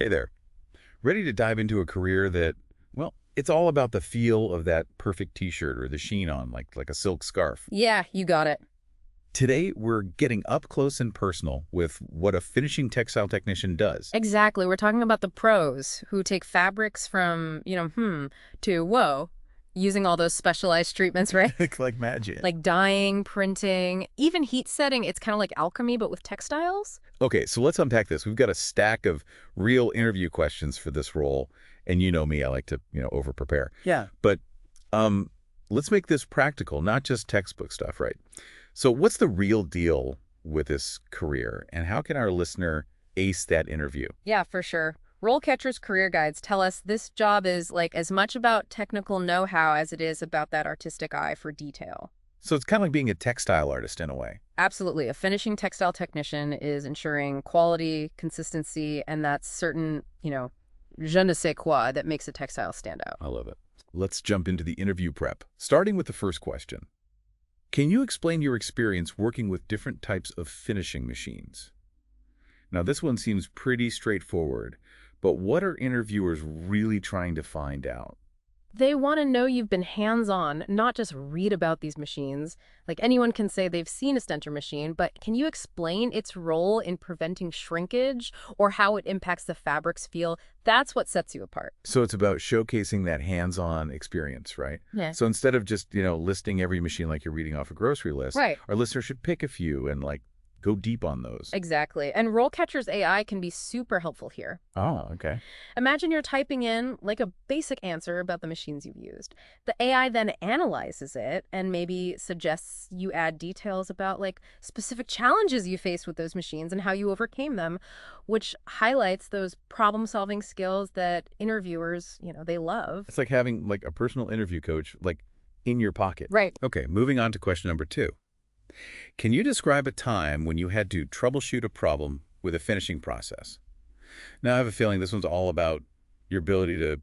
Hey there. Ready to dive into a career that, well, it's all about the feel of that perfect t-shirt or the sheen on, like a silk scarf. Yeah, you got it. Today, we're getting up close and personal with what a finishing textile technician does. Exactly. We're talking about the pros who take fabrics from, to whoa, using all those specialized treatments, right? Like magic. Like dyeing, printing, even heat setting. It's kind of like alchemy, but with textiles. Okay, so let's unpack this. We've got a stack of real interview questions for this role, and you know me, I like to, over-prepare. Yeah. But let's make this practical, not just textbook stuff, right? So what's the real deal with this career, and how can our listener ace that interview? Yeah, for sure. RoleCatcher's career guides tell us this job is like as much about technical know-how as it is about that artistic eye for detail. So it's kind of like being a textile artist in a way. Absolutely. A finishing textile technician is ensuring quality, consistency, and that certain, je ne sais quoi that makes a textile stand out. I love it. Let's jump into the interview prep, starting with the first question. Can you explain your experience working with different types of finishing machines? Now, this one seems pretty straightforward, but what are interviewers really trying to find out? They want to know you've been hands-on, not just read about these machines. Like anyone can say they've seen a stentor machine, but can you explain its role in preventing shrinkage or how it impacts the fabric's feel? That's what sets you apart. So it's about showcasing that hands-on experience, right? Yeah. So instead of just, listing every machine like you're reading off a grocery list, Right. our listener should pick a few and go deep on those. Exactly. And RoleCatcher's AI can be super helpful here. Oh, okay. Imagine you're typing in like a basic answer about the machines you've used. The AI then analyzes it and maybe suggests you add details about like specific challenges you faced with those machines and how you overcame them, which highlights those problem-solving skills that interviewers, they love. It's like having a personal interview coach in your pocket. Right. Okay, moving on to question number 2. Can you describe a time when you had to troubleshoot a problem with a finishing process? Now, I have a feeling this one's all about your ability to,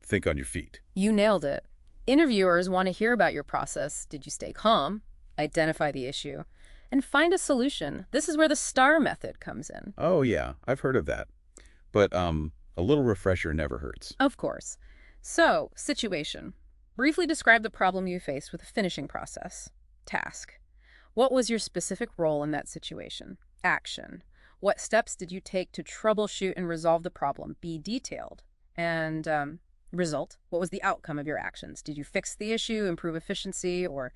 think on your feet. You nailed it. Interviewers want to hear about your process. Did you stay calm, identify the issue, and find a solution? This is where the STAR method comes in. Oh, yeah, I've heard of that. But a little refresher never hurts. Of course. So, situation. Briefly describe the problem you faced with a finishing process. Task. What was your specific role in that situation? Action. What steps did you take to troubleshoot and resolve the problem? Be detailed. And result. What was the outcome of your actions? Did you fix the issue, improve efficiency, or,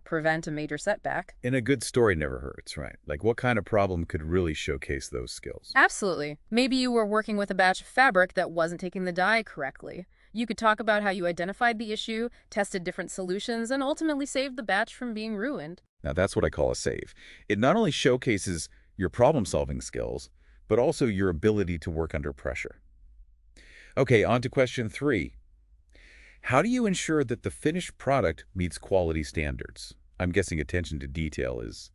prevent a major setback? And a good story never hurts, right? What kind of problem could really showcase those skills? Absolutely. Maybe you were working with a batch of fabric that wasn't taking the dye correctly. You could talk about how you identified the issue, tested different solutions, and ultimately saved the batch from being ruined. Now, that's what I call a save. It not only showcases your problem-solving skills, but also your ability to work under pressure. Okay, on to question 3. How do you ensure that the finished product meets quality standards? I'm guessing attention to detail is,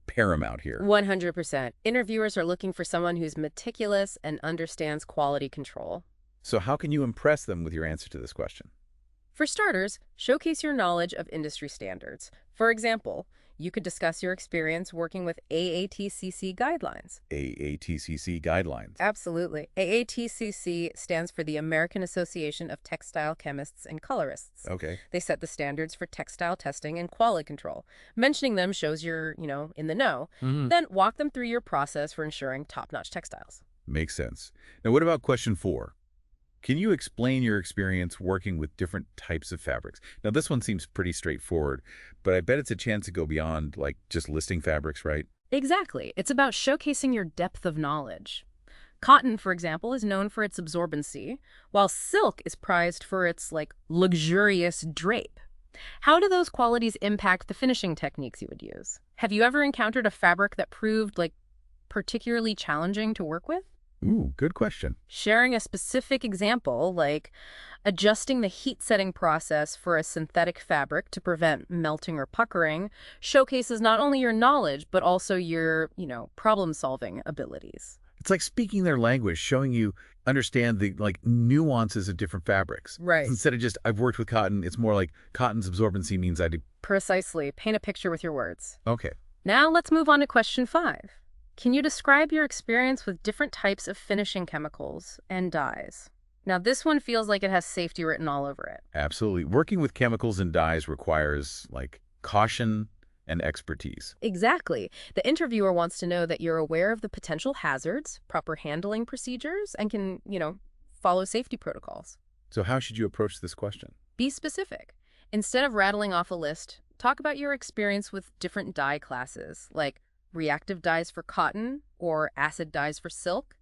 paramount here. 100%. Interviewers are looking for someone who's meticulous and understands quality control. So how can you impress them with your answer to this question? For starters, showcase your knowledge of industry standards. For example, you could discuss your experience working with AATCC guidelines. AATCC guidelines. Absolutely. AATCC stands for the American Association of Textile Chemists and Colorists. Okay. They set the standards for textile testing and quality control. Mentioning them shows you're, in the know. Then walk them through your process for ensuring top-notch textiles. Makes sense. Now, what about question 4? Can you explain your experience working with different types of fabrics? Now, this one seems pretty straightforward, but I bet it's a chance to go beyond, just listing fabrics, right? Exactly. It's about showcasing your depth of knowledge. Cotton, for example, is known for its absorbency, while silk is prized for its, luxurious drape. How do those qualities impact the finishing techniques you would use? Have you ever encountered a fabric that proved, particularly challenging to work with? Ooh, good question. Sharing a specific example, like adjusting the heat-setting process for a synthetic fabric to prevent melting or puckering, showcases not only your knowledge, but also your, problem-solving abilities. It's like speaking their language, showing you understand the nuances of different fabrics. Right. Instead of just, I've worked with cotton, it's more like cotton's absorbency means I do. Precisely. Paint a picture with your words. Okay. Now let's move on to question 5. Can you describe your experience with different types of finishing chemicals and dyes? Now, this one feels like it has safety written all over it. Absolutely. Working with chemicals and dyes requires, like, caution and expertise. Exactly. The interviewer wants to know that you're aware of the potential hazards, proper handling procedures, and can, follow safety protocols. So how should you approach this question? Be specific. Instead of rattling off a list, talk about your experience with different dye classes, like reactive dyes for cotton or acid dyes for silk.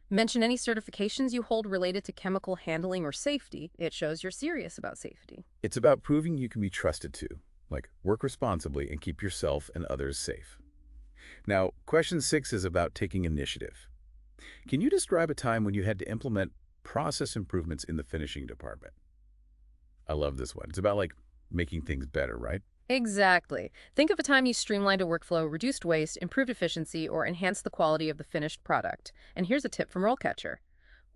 Mention any certifications you hold related to chemical handling or safety. It shows you're serious about safety. It's about proving you can be trusted to, like work responsibly and keep yourself and others safe. Now, question 6 is about taking initiative. Can you describe a time when you had to implement process improvements in the finishing department? I love this one. It's about like making things better, right? Exactly. Think of a time you streamlined a workflow, reduced waste, improved efficiency, or enhanced the quality of the finished product. And here's a tip from RoleCatcher.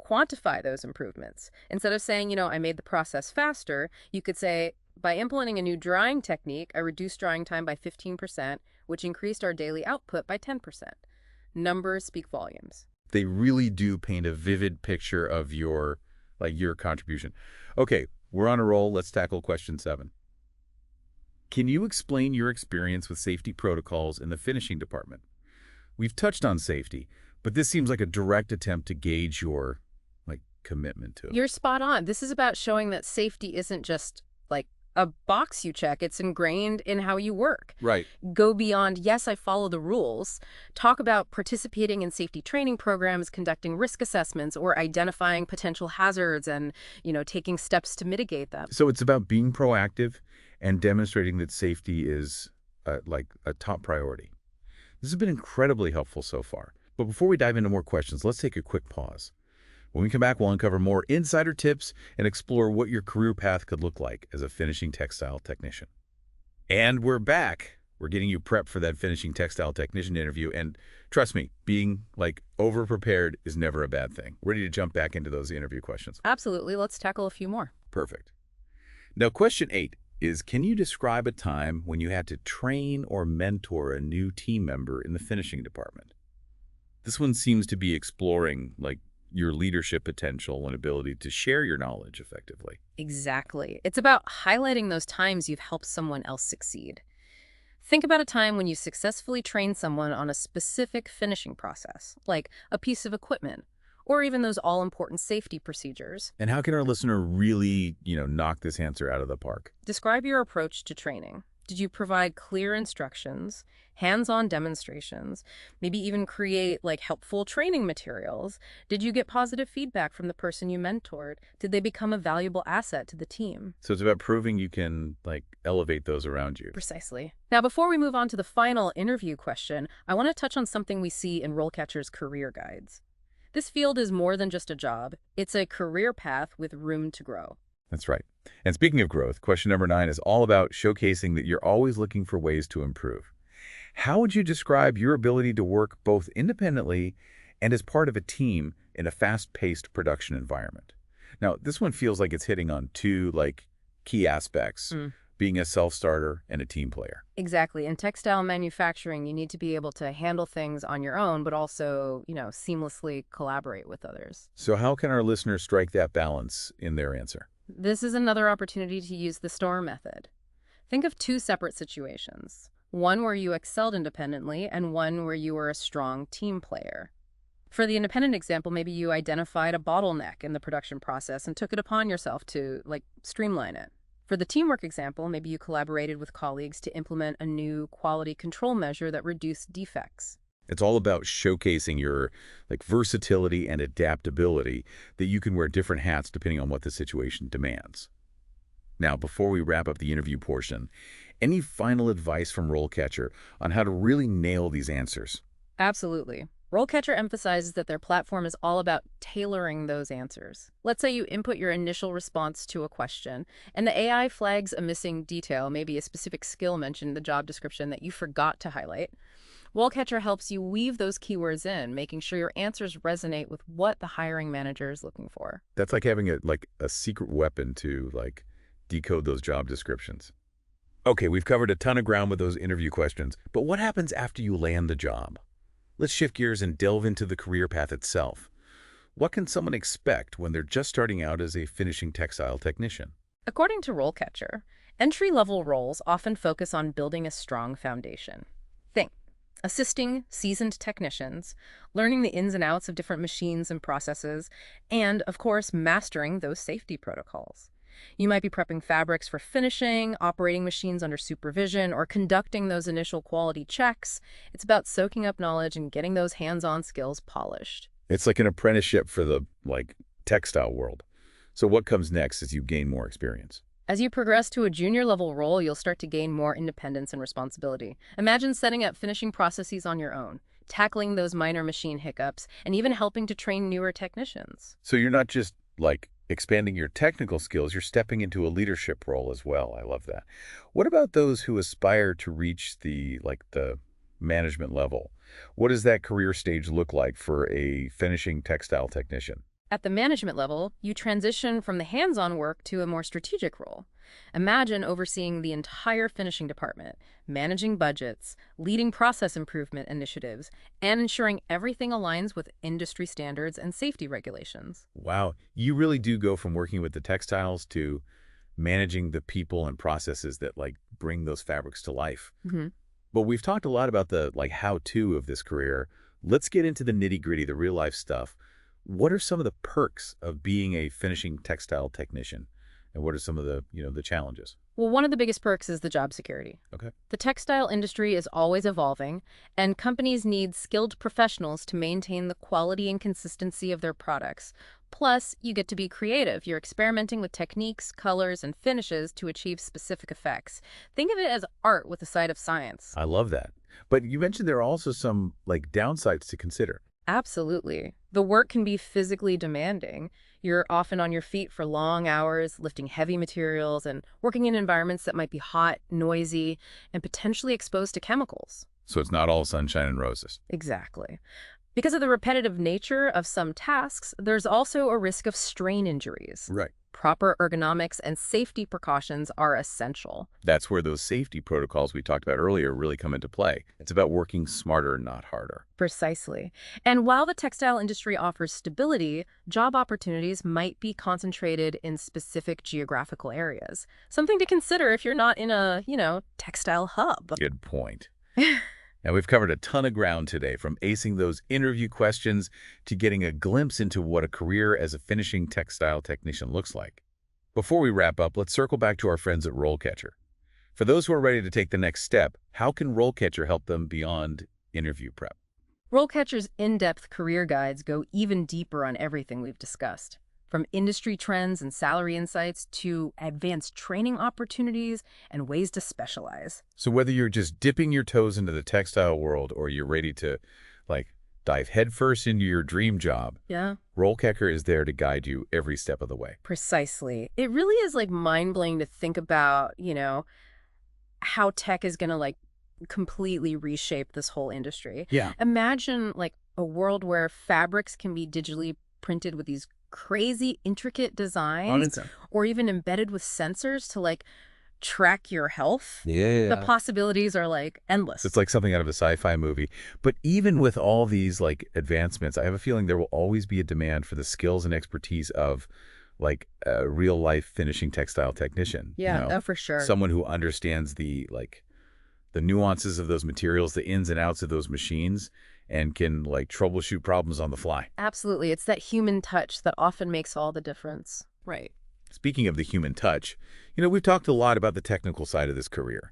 Quantify those improvements. Instead of saying, I made the process faster, you could say, by implementing a new drying technique, I reduced drying time by 15%, which increased our daily output by 10%. Numbers speak volumes. They really do paint a vivid picture of your contribution. Okay, we're on a roll. Let's tackle question 7. Can you explain your experience with safety protocols in the finishing department? We've touched on safety, but this seems like a direct attempt to gauge your commitment to it. You're spot on. This is about showing that safety isn't just like a box you check. It's ingrained in how you work. Right. Go beyond, yes, I follow the rules. Talk about participating in safety training programs, conducting risk assessments, or identifying potential hazards and, taking steps to mitigate them. So it's about being proactive and demonstrating that safety is a top priority. This has been incredibly helpful so far. But before we dive into more questions, let's take a quick pause. When we come back, we'll uncover more insider tips and explore what your career path could look like as a finishing textile technician. And we're back. We're getting you prepped for that finishing textile technician interview. And trust me, being over-prepared is never a bad thing. Ready to jump back into those interview questions? Absolutely. Let's tackle a few more. Perfect. Now, question 8 is, can you describe a time when you had to train or mentor a new team member in the finishing department? This one seems to be exploring your leadership potential and ability to share your knowledge effectively. Exactly. It's about highlighting those times you've helped someone else succeed. Think about a time when you successfully trained someone on a specific finishing process, like a piece of equipment, or even those all-important safety procedures. And how can our listener really, knock this answer out of the park? Describe your approach to training. Did you provide clear instructions, hands-on demonstrations, maybe even create helpful training materials? Did you get positive feedback from the person you mentored? Did they become a valuable asset to the team? So it's about proving you can elevate those around you. Precisely. Now, before we move on to the final interview question, I want to touch on something we see in RoleCatcher's career guides. This field is more than just a job. It's a career path with room to grow. That's right. And speaking of growth, question number 9 is all about showcasing that you're always looking for ways to improve. How would you describe your ability to work both independently and as part of a team in a fast-paced production environment? Now, this one feels like it's hitting on two key aspects, being a self-starter and a team player. Exactly. In textile manufacturing, you need to be able to handle things on your own, but also, seamlessly collaborate with others. So how can our listeners strike that balance in their answer? This is another opportunity to use the STOR method. Think of two separate situations, one where you excelled independently and one where you were a strong team player. For the independent example, maybe you identified a bottleneck in the production process and took it upon yourself to, streamline it. For the teamwork example, maybe you collaborated with colleagues to implement a new quality control measure that reduced defects. It's all about showcasing your versatility and adaptability, that you can wear different hats depending on what the situation demands. Now, before we wrap up the interview portion, any final advice from RoleCatcher on how to really nail these answers? Absolutely. RoleCatcher emphasizes that their platform is all about tailoring those answers. Let's say you input your initial response to a question, and the AI flags a missing detail, maybe a specific skill mentioned in the job description that you forgot to highlight. RoleCatcher helps you weave those keywords in, making sure your answers resonate with what the hiring manager is looking for. That's like having a secret weapon to decode those job descriptions. Okay, we've covered a ton of ground with those interview questions, but what happens after you land the job? Let's shift gears and delve into the career path itself. What can someone expect when they're just starting out as a finishing textile technician? According to RoleCatcher, entry-level roles often focus on building a strong foundation. Think assisting seasoned technicians, learning the ins and outs of different machines and processes, and, of course, mastering those safety protocols. You might be prepping fabrics for finishing, operating machines under supervision, or conducting those initial quality checks. It's about soaking up knowledge and getting those hands-on skills polished. It's like an apprenticeship for the, textile world. So what comes next as you gain more experience? As you progress to a junior-level role, you'll start to gain more independence and responsibility. Imagine setting up finishing processes on your own, tackling those minor machine hiccups, and even helping to train newer technicians. So you're not just, expanding your technical skills, you're stepping into a leadership role as well. I love that. What about those who aspire to reach the management level? What does that career stage look like for a finishing textile technician? At the management level, you transition from the hands-on work to a more strategic role. Imagine overseeing the entire finishing department, managing budgets, leading process improvement initiatives, and ensuring everything aligns with industry standards and safety regulations. Wow, you really do go from working with the textiles to managing the people and processes that bring those fabrics to life. Mhm. But we've talked a lot about the how-to of this career. Let's get into the nitty-gritty, the real-life stuff. What are some of the perks of being a finishing textile technician? And what are some of the challenges? Well, one of the biggest perks is the job security. Okay. The textile industry is always evolving, and companies need skilled professionals to maintain the quality and consistency of their products. Plus, you get to be creative. You're experimenting with techniques, colors, and finishes to achieve specific effects. Think of it as art with a side of science. I love that. But you mentioned there are also some downsides to consider. Absolutely. The work can be physically demanding. You're often on your feet for long hours, lifting heavy materials and working in environments that might be hot, noisy, and potentially exposed to chemicals. So it's not all sunshine and roses. Exactly. Because of the repetitive nature of some tasks, there's also a risk of strain injuries. Right. Proper ergonomics and safety precautions are essential. That's where those safety protocols we talked about earlier really come into play. It's about working smarter, not harder. Precisely. And while the textile industry offers stability, job opportunities might be concentrated in specific geographical areas. Something to consider if you're not in a, textile hub. Good point. Now, we've covered a ton of ground today, from acing those interview questions to getting a glimpse into what a career as a finishing textile technician looks like. Before we wrap up, let's circle back to our friends at RoleCatcher. For those who are ready to take the next step, how can RoleCatcher help them beyond interview prep? RoleCatcher's in-depth career guides go even deeper on everything we've discussed. From industry trends and salary insights to advanced training opportunities and ways to specialize. So whether you're just dipping your toes into the textile world or you're ready to, dive headfirst into your dream job, Yeah. RoleCatcher is there to guide you every step of the way. Precisely. It really is mind-blowing to think about, how tech is going to completely reshape this whole industry. Yeah. Imagine a world where fabrics can be digitally printed with these crazy intricate designs or even embedded with sensors to track your health. Yeah. The possibilities are endless. It's like something out of a sci-fi movie. But even with all these advancements, I have a feeling there will always be a demand for the skills and expertise of a real-life finishing textile technician. Yeah, oh, for sure. Someone who understands the nuances of those materials, the ins and outs of those machines, and can troubleshoot problems on the fly. Absolutely. It's that human touch that often makes all the difference. Right. Speaking of the human touch, we've talked a lot about the technical side of this career.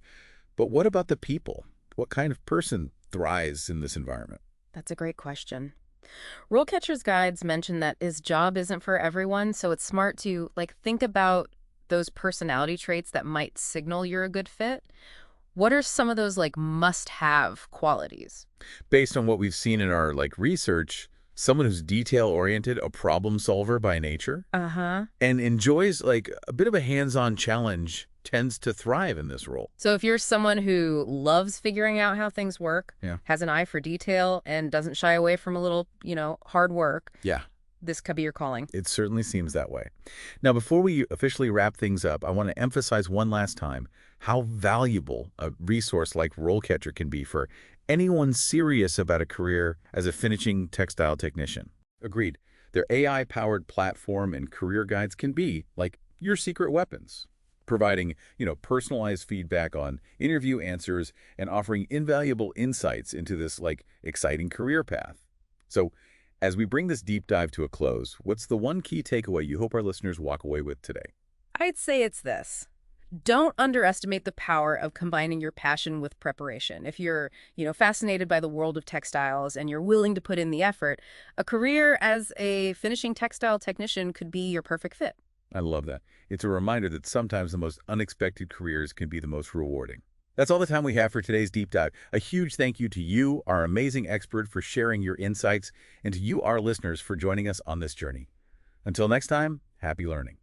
But what about the people? What kind of person thrives in this environment? That's a great question. RoleCatcher's guides mention that his job isn't for everyone, so it's smart to think about those personality traits that might signal you're a good fit. What are some of those must-have qualities? Based on what we've seen in our research, someone who's detail-oriented, a problem solver by nature, and enjoys a bit of a hands-on challenge tends to thrive in this role. So if you're someone who loves figuring out how things work, has an eye for detail, and doesn't shy away from a little, hard work, this could be your calling. It certainly seems that way. Now, before we officially wrap things up, I want to emphasize one last time how valuable a resource like RoleCatcher can be for anyone serious about a career as a finishing textile technician. Agreed. Their AI-powered platform and career guides can be like your secret weapons, providing, personalized feedback on interview answers and offering invaluable insights into this exciting career path. So, as we bring this deep dive to a close, what's the one key takeaway you hope our listeners walk away with today? I'd say it's this. Don't underestimate the power of combining your passion with preparation. If you're, fascinated by the world of textiles and you're willing to put in the effort, a career as a finishing textile technician could be your perfect fit. I love that. It's a reminder that sometimes the most unexpected careers can be the most rewarding. That's all the time we have for today's deep dive. A huge thank you to you, our amazing expert, for sharing your insights, and to you, our listeners, for joining us on this journey. Until next time, happy learning.